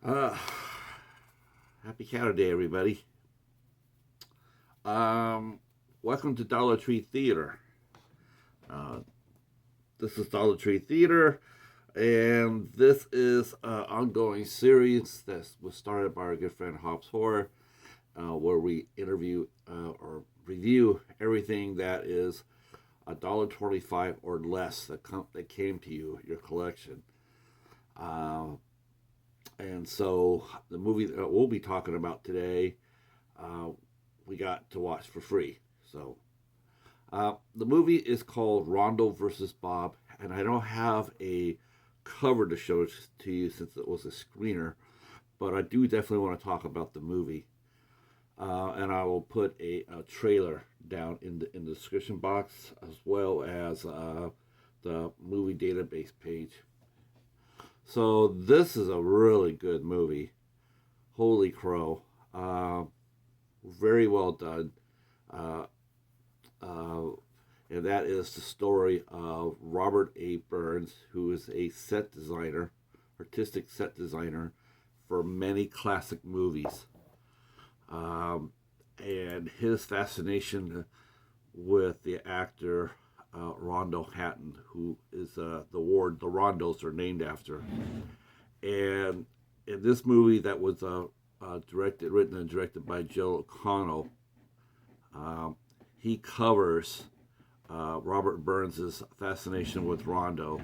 Uh, Happy Cow Day, everybody. Um, Welcome to Dollar Tree Theater. Uh, this is Dollar Tree Theater, and this is an ongoing series that was started by our good friend Hobbs Horror, where we interview or review everything that is $1.25 or less that came to you, your collection. Uh, and so the movie that we'll be talking about today, uh, we got to watch for free. So the movie is called Rondo versus Bob, and I don't have a cover to show to you since it was a screener, but I do definitely want to talk about the movie. And I will put a trailer down in the description box as well as the movie database page. So this is a really good movie. Holy crow. Very well done. Uh, uh, and that is the story of Robert A. Burns, who is a set designer, artistic set designer for many classic movies. And his fascination with the actor Rondo Hatton, who is the ward the Rondos are named after. And in this movie that was written and directed by Joe O'Connell, um, he covers Robert Burns' fascination with Rondo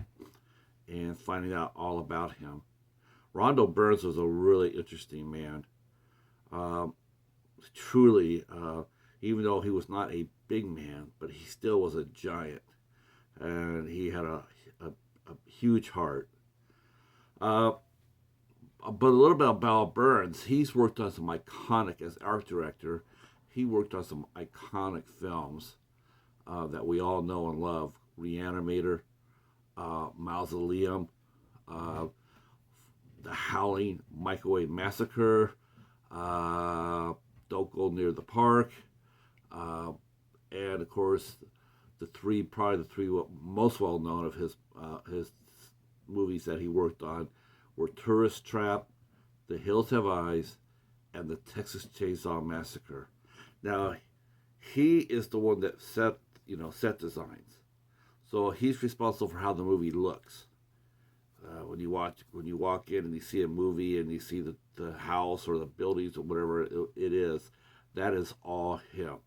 and finding out all about him. Rondo Burns was a really interesting man. Um, Truly, even though he was not a big man, but he still was a giant, and he had a huge heart. Uh, but a little bit about Burns. He's worked on some iconic as art director. He worked on some iconic films that we all know and love: Reanimator, Mausoleum, uh, The Howling, Microwave Massacre, uh, Don't Go Near the Park, uh, and of course probably the three most well known of his movies that he worked on were Tourist Trap, The Hills Have Eyes, and the Texas Chainsaw Massacre. Now, he is the one that set designs, so he's responsible for how the movie looks. When you walk in and you see a movie and you see the house or the buildings or whatever it is, that is all him.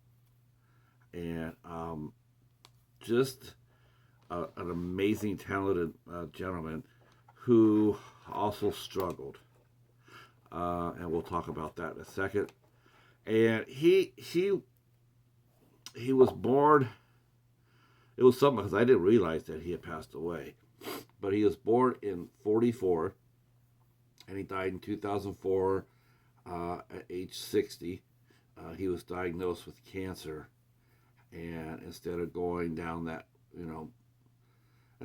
And just an amazing, talented gentleman who also struggled, and we'll talk about that in a second. And he was born. It was something because I didn't realize that he had passed away, but he was born in '44, and he died in 2004 at age 60. He was diagnosed with cancer, and instead of going down that, and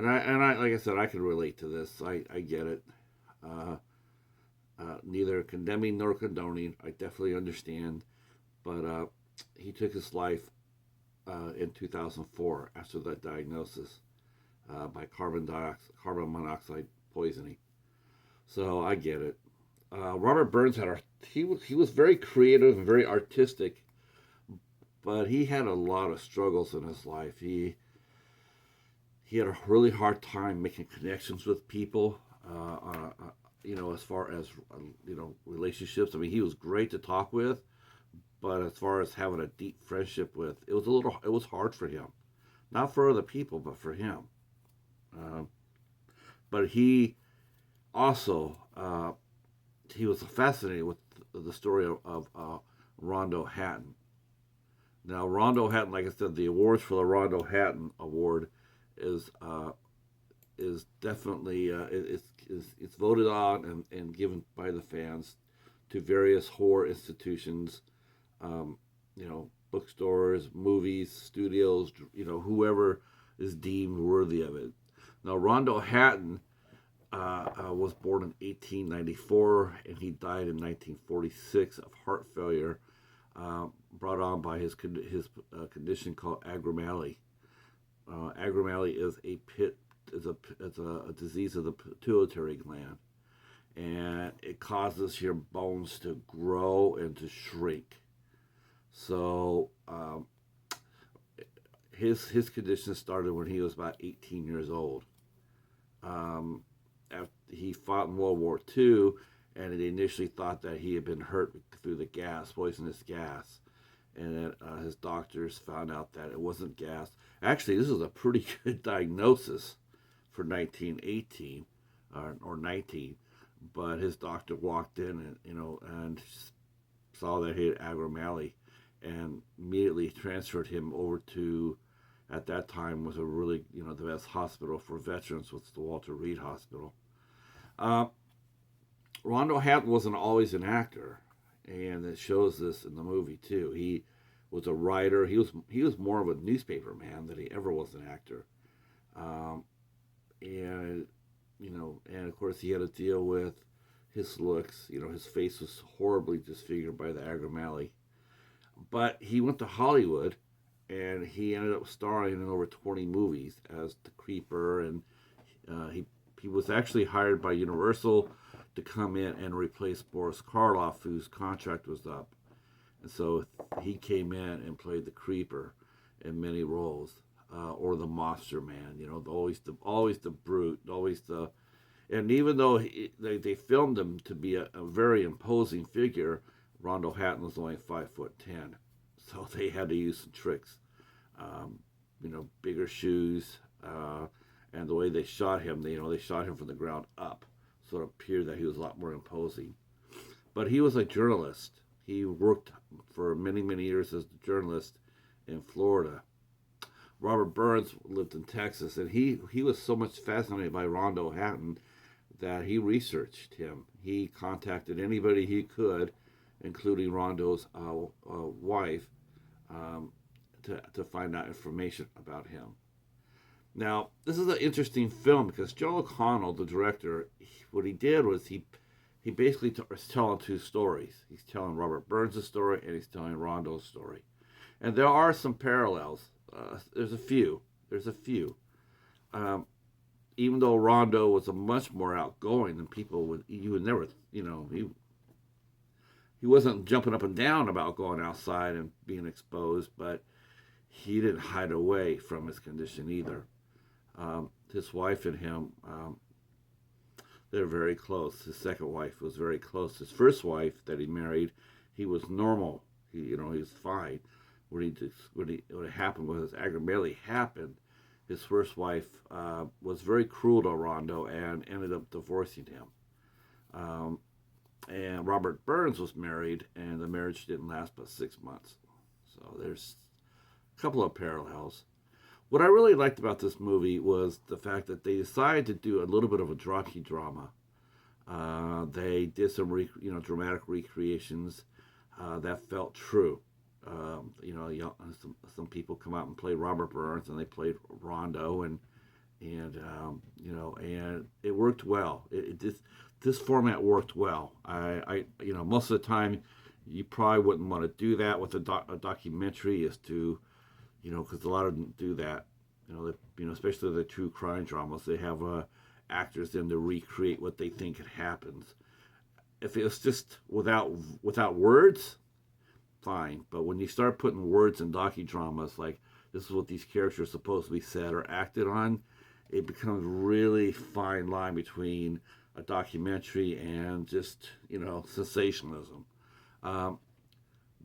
I like I said, I can relate to this. I get it. Uh, Neither condemning nor condoning. I definitely understand, but he took his life in 2004 after that diagnosis by carbon monoxide poisoning. So I get it. Robert Burns he was very creative and very artistic, but he had a lot of struggles in his life. He had a really hard time making connections with people. As far as relationships. I mean, he was great to talk with, but as far as having a deep friendship with, it was hard for him. Not for other people, but for him. Um, but he also he was fascinated with the story of Rondo Hatton. Now, Rondo Hatton, like I said, the awards for the Rondo Hatton Award is is definitely it's voted on and given by the fans to various horror institutions, bookstores, movies, studios, whoever is deemed worthy of it. Now, Rondo Hatton was born in 1894 and he died in 1946 of heart failure brought on by his condition called agramale. Agramale is a disease of the pituitary gland, and it causes your bones to grow and to shrink. So his condition started when he was about 18 years old. Um, After he fought in World War II, and they initially thought that he had been hurt through the gas, poisonous gas, and then his doctors found out that it wasn't gas. Actually, this is a pretty good diagnosis for 1918 or 19, but his doctor walked in and and saw that he had acromegaly, and immediately transferred him over to, at that time was a really the best hospital for veterans, was the Walter Reed Hospital. Uh, Rondo Hatton wasn't always an actor, and it shows this in the movie too. He was a writer. He was more of a newspaper man than he ever was an actor, um, and and of course he had to deal with his looks. His face was horribly disfigured by the acromegaly. But he went to Hollywood, and he ended up starring in over 20 movies as the Creeper, and he was actually hired by Universal to come in and replace Boris Karloff, whose contract was up. And so he came in and played the Creeper in many roles, or the Monster Man. Always the brute, always the. And even though they filmed him to be a very imposing figure, Rondo Hatton was only 5'10", so they had to use some tricks. Bigger shoes, and the way they shot him, they shot him from the ground up, so it appeared that he was a lot more imposing. But he was a journalist. He worked for many, many years as a journalist in Florida. Robert Burns lived in Texas, and he was so much fascinated by Rondo Hatton that he researched him. He contacted anybody he could, including Rondo's wife, to find out information about him. Now, this is an interesting film because Joe O'Connell, the director, what he did was he basically is telling two stories. He's telling Robert Burns' story, and he's telling Rondo's story. And there are some parallels. There's a few. Um, Even though Rondo was a much more outgoing than people would, you would never, he wasn't jumping up and down about going outside and being exposed, but he didn't hide away from his condition either. His wife and him, they're very close. His second wife was very close. His first wife that he married, he was normal. He was fine. What happened was his acromegaly happened. His first wife was very cruel to Rondo and ended up divorcing him. And Robert Burns was married, and the marriage didn't last but 6 months. So there's a couple of parallels. What I really liked about this movie was the fact that they decided to do a little bit of a docudrama. They did some dramatic recreations that felt true. Some people come out and play Robert Burns, and they played Rondo, and it worked well. This format worked well. Most of the time, you probably wouldn't want to do that with a documentary, as to, because a lot of them do that. Especially the true crime dramas, they have actors in to recreate what they think it happens. If it was just without words, fine. But when you start putting words in docudramas, like this is what these characters are supposed to be said or acted on, it becomes really fine line between a documentary and just sensationalism.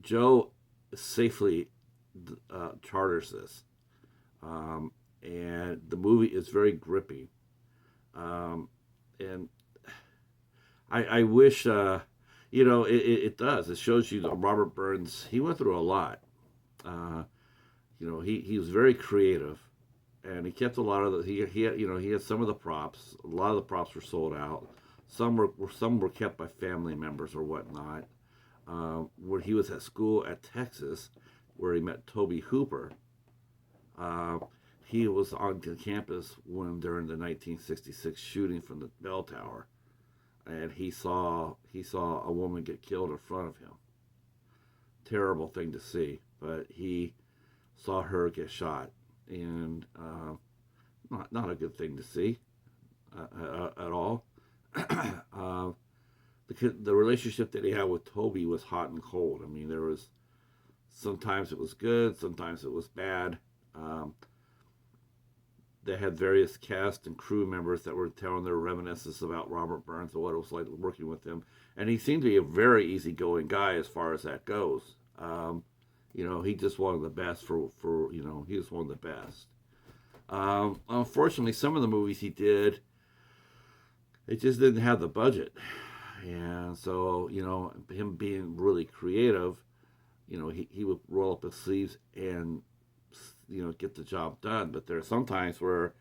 Joe safely charters this, and the movie is very gripping. And I wish it does. It shows you that Robert Burns, he went through a lot. He was very creative, and he kept a lot of the he had some of the props. A lot of the props were sold out. Some were kept by family members or whatnot. When he was at school at Texas, where he met Toby Hooper, he was on campus during the 1966 shooting from the bell tower, and he saw a woman get killed in front of him. Terrible thing to see, but he saw her get shot, and not a good thing to see at all. the relationship that he had with Toby was hot and cold. I mean, there was sometimes it was good, sometimes it was bad. Um, they had various cast and crew members that were telling their reminiscences about Robert Burns and what it was like working with him. And he seemed to be a very easygoing guy as far as that goes. He just one of the best he was one of the best. Unfortunately, some of the movies he did, it just didn't have the budget. And so, him being really creative, he would roll up his sleeves and, get the job done. But there are some times where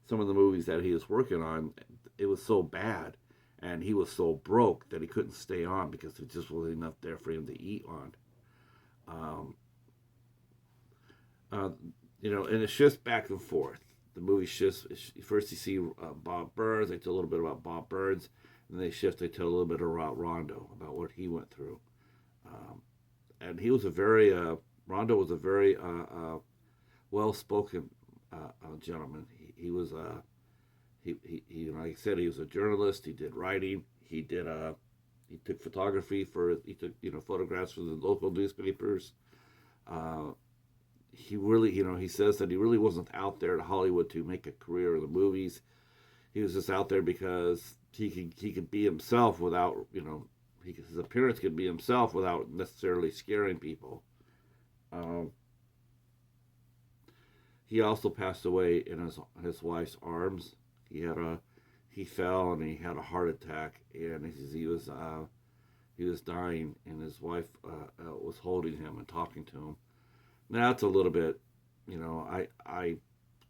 some of the movies that he was working on, it was so bad and he was so broke that he couldn't stay on because there just wasn't enough there for him to eat on. Um, and it shifts back and forth. The movie shifts. First, you see Bob Burns. They tell a little bit about Bob Burns. And they shift. They tell a little bit about Rondo, about what he went through. And he was Rondo was a very well-spoken gentleman. He was like I said, he was a journalist. He did writing. He took photography he took photographs for the local newspapers. He really, he says that he really wasn't out there to Hollywood to make a career in the movies. He was just out there because he could be himself without, his appearance could be himself without necessarily scaring people. He also passed away in his wife's arms. He fell and he had a heart attack, and he was dying, and his wife was holding him and talking to him. Now that's a little bit, I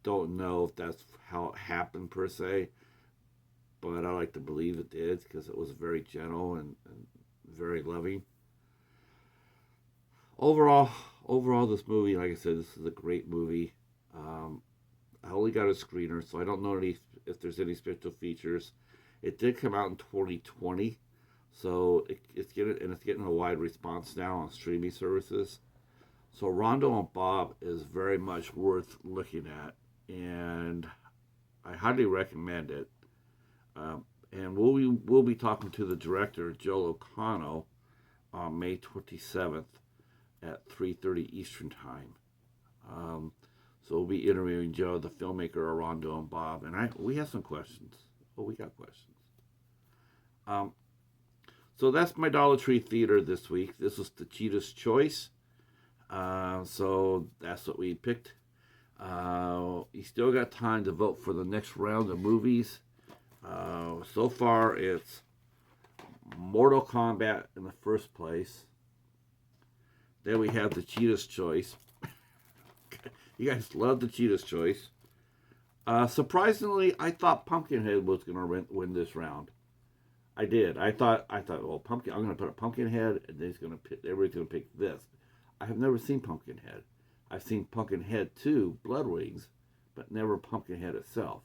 don't know if that's how it happened per se, but I like to believe it did because it was very gentle and very loving. Overall, this movie, like I said, this is a great movie. I only got a screener, so I don't know if there's any special features. It did come out in 2020, so it's getting a wide response now on streaming services. So Rondo and Bob is very much worth looking at, and I highly recommend it. And we'll be talking to the director, Joe O'Connell, on May 27th at 3:30 Eastern Time. So we'll be interviewing Joe, the filmmaker of Rondo and Bob, and we have some questions. Oh, we got questions. So that's my Dollar Tree Theater this week. This was the Cheetah's Choice. So that's what we picked. You still got time to vote for the next round of movies. So far, it's Mortal Kombat in the first place. Then we have the Cheetah's Choice. You guys love the Cheetah's Choice. Surprisingly, I thought Pumpkinhead was going to win this round. I did. I thought, well, I'm going to put a Pumpkinhead, and everybody's going to pick this. I have never seen Pumpkinhead. I've seen Pumpkinhead 2, Blood Wings, but never Pumpkinhead itself.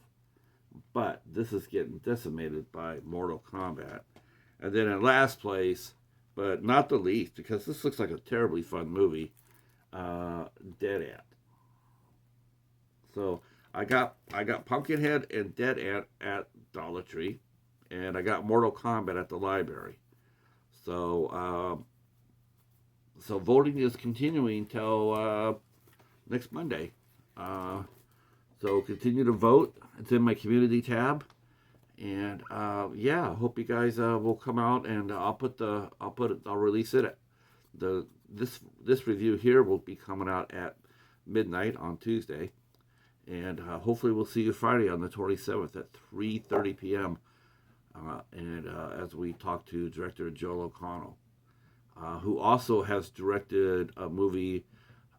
But this is getting decimated by Mortal Kombat. And then in last place, but not the least, because this looks like a terribly fun movie, Dead Ant. So I got Pumpkinhead and Dead Ant at Dollar Tree, and I got Mortal Kombat at the library. So voting is continuing till next Monday. So continue to vote. It's in my community tab, and I hope you guys will come out, and I'll release it. This review here will be coming out at midnight on Tuesday, and hopefully we'll see you Friday on the 27th at 3:30 p.m. As we talk to director Joel O'Connell, who also has directed a movie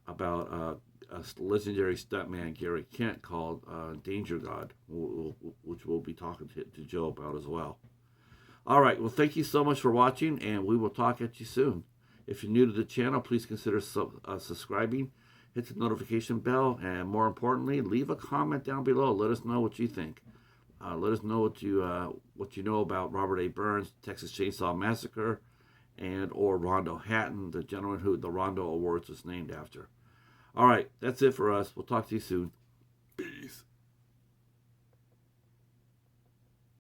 about a legendary stuntman, Gary Kent, called Danger God, which we'll be talking to Joe about as well. All right, well, thank you so much for watching, and we will talk at you soon. If you're new to the channel, please consider subscribing, hit the notification bell, and more importantly, leave a comment down below. Let us know what you think. Let us know what you know about Robert A. Burns, Texas Chainsaw Massacre, or Rondo Hatton, the gentleman who the Rondo Awards was named after. All right, that's it for us. We'll talk to you soon.